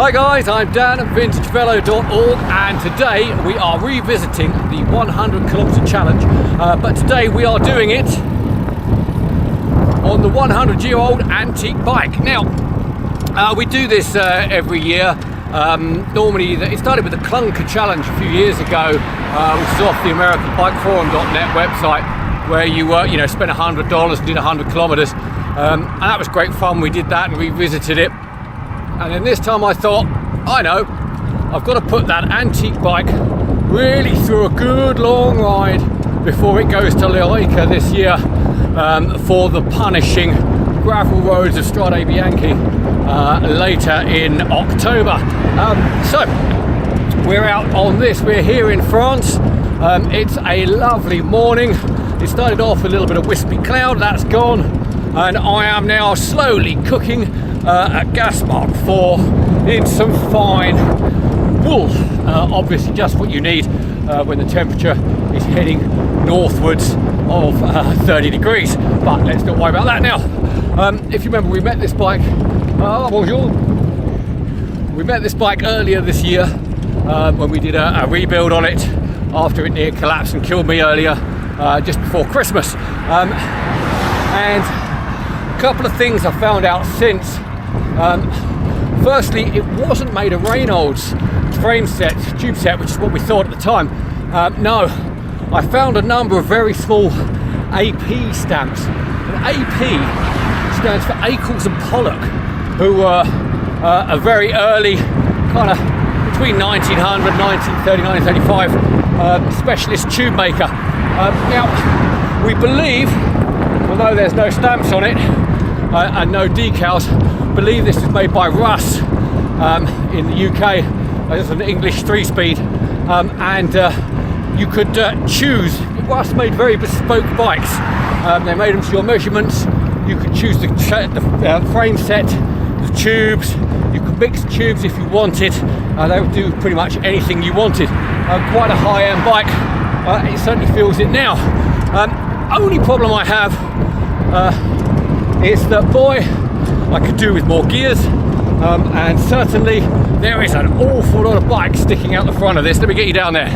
Hi guys, I'm Dan at vintagevelo.org and today we are revisiting the 100 kilometer challenge, but today we are doing it on the 100-year-old antique bike. Now, we do this every year. Normally, it started with the Clunker Challenge a few years ago, which is off the AmericanBikeForum.net website, where you spent $100 and did 100 kilometers, and that was great fun. We did that and revisited it. And then this time I thought, I know, I've got to put that antique bike really through a good long ride before it goes to L Eroica this year for the punishing gravel roads of Strade Bianche later in October. So we're out on this. We're here in France. It's a lovely morning. It started off with a little bit of wispy cloud, that's gone, and I am now slowly cooking a gas mark 4 in some fine wool. Obviously just what you need when the temperature is heading northwards of 30 degrees, but let's not worry about that now. If you remember, we met this bike bonjour. We met this bike earlier this year when we did a rebuild on it after it near collapsed and killed me earlier just before Christmas. And a couple of things I found out since. Firstly, it wasn't made of Reynolds frame set, tube set, which is what we thought at the time. No, I found a number of very small AP stamps. And AP stands for Ackles and Pollock, who were a very early, kind of between 1900, 1930, 1935, specialist tube maker. Now, we believe, although there's no stamps on it and no decals, believe this is made by Russ in the UK. It's an English 3-speed, and you could choose. Russ made very bespoke bikes. They made them to your measurements. You could choose the frame set, the tubes. You could mix tubes if you wanted. They would do pretty much anything you wanted. Quite a high-end bike. It certainly feels it now. Only problem I have is that, boy, I could do with more gears, and certainly there is an awful lot of bikes sticking out the front of this. Let me get you down there.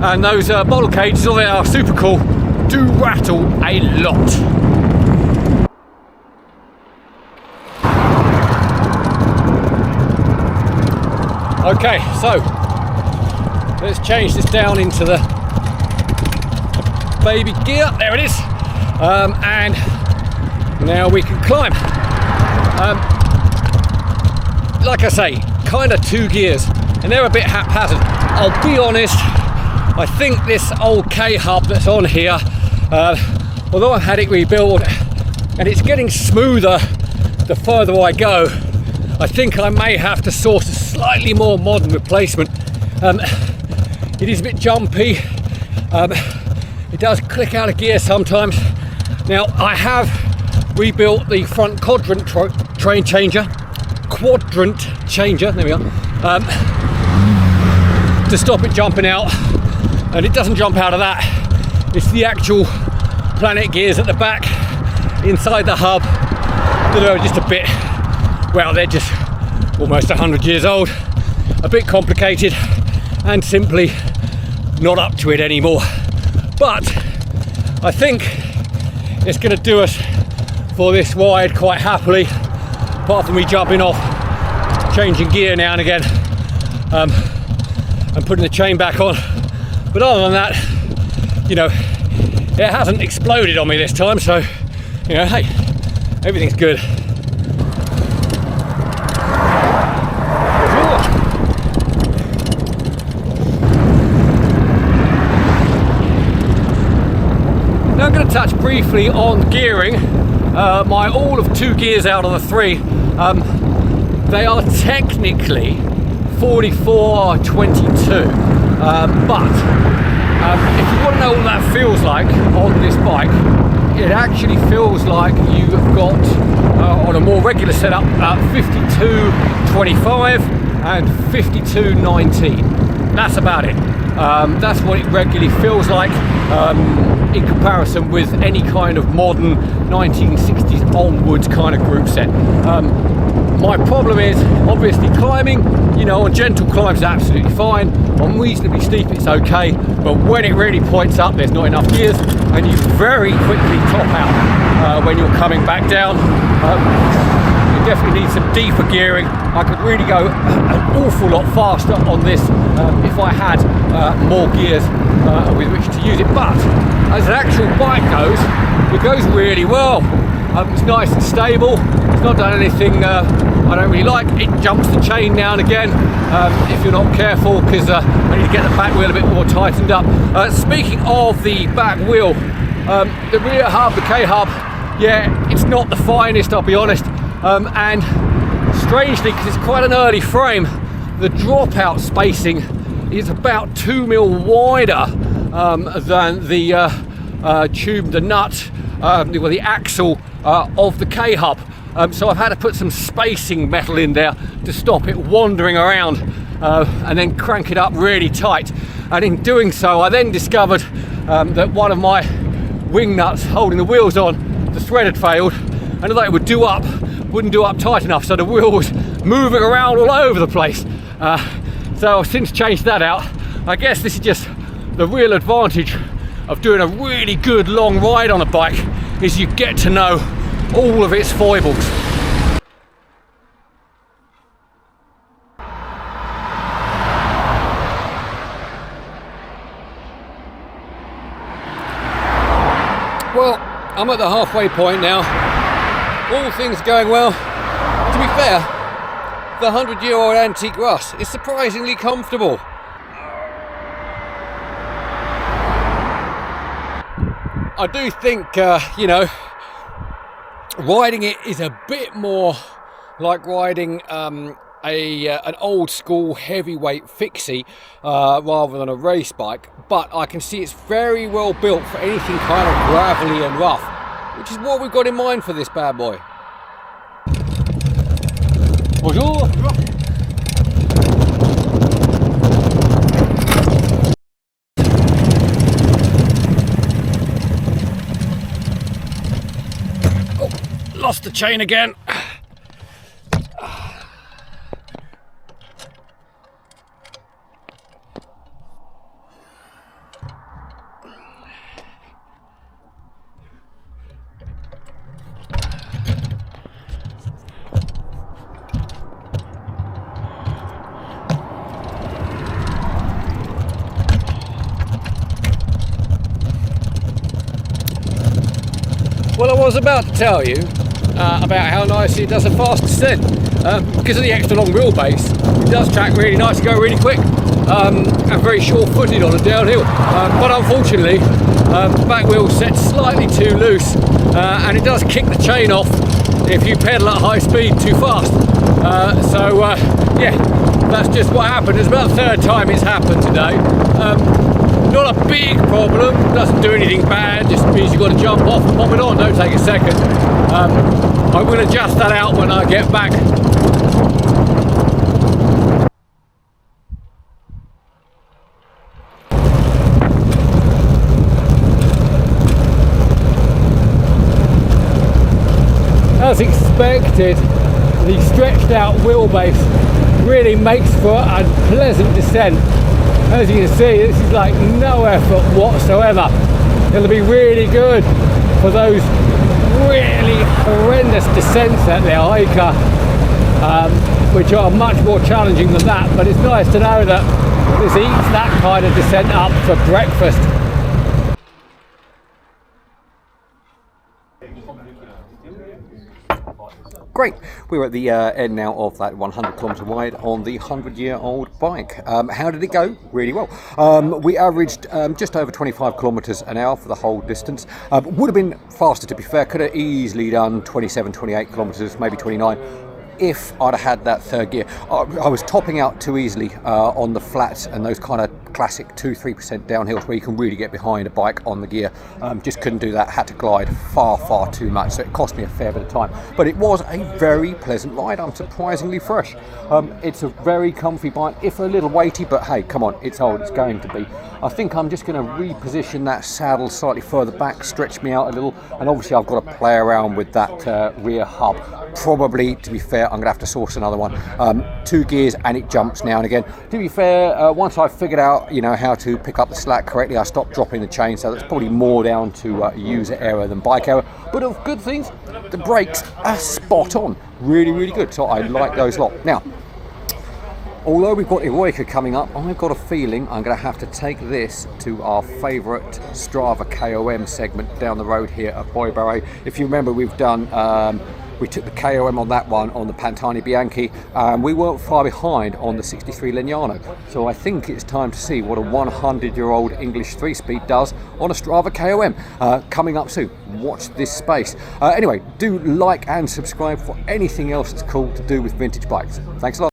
And those bottle cages, although they are super cool, do rattle a lot. Okay, so let's change this down into the baby gear. There it is. And now we can climb. Like I say, kind of 2 gears, and they're a bit haphazard. I'll be honest, I think this old K-hub that's on here, although I've had it rebuilt and it's getting smoother the further I go, I think I may have to source a slightly more modern replacement. It is a bit jumpy. It does click out of gear sometimes. Now, I have rebuilt the front quadrant changer, there we are, to stop it jumping out, and it doesn't jump out of that. It's the actual Planet gears at the back, inside the hub, that are just a bit, well, they're just almost 100 years old, a bit complicated, and simply not up to it anymore. But I think it's going to do us for this ride quite happily, apart from me jumping off, changing gear now and again, and putting the chain back on. But other than that, you know, it hasn't exploded on me this time, so, you know, hey, everything's good. Now I'm going to touch briefly on gearing. My all of 2 gears out of the 3, they are technically 44/22, but if you want to know what that feels like on this bike, it actually feels like you've got on a more regular setup 52/25 and 52/19. that's about it. That's what it regularly feels like in comparison with any kind of modern 1960s onwards kind of group set. My problem is obviously climbing. You know, on gentle climbs absolutely fine, on reasonably steep it's okay, but when it really points up there's not enough gears and you very quickly top out when you're coming back down. You definitely need some deeper gearing. I could really go an awful lot faster on this if I had more gears with which to use it, but as an actual bike goes, it goes really well. It's nice and stable. It's not done anything I don't really like. It jumps the chain now and again if you're not careful, because I need to get the back wheel a bit more tightened up. Speaking of the back wheel, the rear hub, the K-hub, yeah, it's not the finest, I'll be honest. And strangely, because it's quite an early frame, the dropout spacing is about 2 mil wider than the tube, the nut, well, the axle of the K-hub. So I've had to put some spacing metal in there to stop it wandering around and then crank it up really tight. And in doing so, I then discovered that one of my wing nuts holding the wheels on, the thread had failed, and I thought it wouldn't do up tight enough, so the wheel was moving around all over the place. So I've since changed that out. I guess this is just the real advantage of doing a really good long ride on a bike, is you get to know all of its foibles. Well, I'm at the halfway point now. All things going well. To be fair, the 100-year-old antique Russ is surprisingly comfortable. I do think, you know, riding it is a bit more like riding an old school heavyweight fixie rather than a race bike, but I can see it's very well built for anything kind of gravelly and rough, which is what we've got in mind for this bad boy. Bonjour. Oh, lost the chain again. Well, I was about to tell you about how nicely it does a fast descent. Because of the extra long wheelbase, it does track really nice and go really quick and very sure-footed on a downhill. But unfortunately, the back wheel sets slightly too loose and it does kick the chain off if you pedal at high speed too fast. Yeah, that's just what happened. It's about the third time it's happened today. Not a big problem, doesn't do anything bad, just means you've got to jump off and pop it on, don't take a second. I will adjust that out when I get back. As expected, the stretched out wheelbase really makes for a pleasant descent. As you can see, this is like no effort whatsoever. It'll be really good for those really horrendous descents at L Eroica, which are much more challenging than that, but it's nice to know that this eats that kind of descent up for breakfast. Great, we're at the end now of that 100-kilometre ride on the 100-year-old bike. How did it go? Really well. We averaged just over 25 kilometres an hour for the whole distance. Would have been faster, to be fair. Could have easily done 27, 28 kilometres, maybe 29. If I'd have had that third gear. I was topping out too easily on the flats and those kind of classic 2-3% downhills where you can really get behind a bike on the gear. Just couldn't do that, had to glide far too much, so it cost me a fair bit of time. But it was a very pleasant ride. I'm surprisingly fresh. It's a very comfy bike, if a little weighty, but hey, come on, it's old, it's going to be. I think I'm just going to reposition that saddle slightly further back, stretch me out a little, and obviously I've got to play around with that rear hub. Probably, to be fair, I'm going to have to source another one. 2 gears and it jumps now and again. To be fair, once I've figured out, how to pick up the slack correctly, I stopped dropping the chain, so that's probably more down to user error than bike error. But of good things, the brakes are spot on. Really good. So I like those lot. Now, although we've got Eroica coming up, I've got a feeling I'm going to have to take this to our favourite Strava KOM segment down the road here at Boisbarret. If you remember, we've done... we took the KOM on that one on the Pantani Bianchi, and we weren't far behind on the 63 Legnano. So I think it's time to see what a 100-year-old English 3-speed does on a Strava KOM. Coming up soon. Watch this space. Anyway, do like and subscribe for anything else that's cool to do with vintage bikes. Thanks a lot.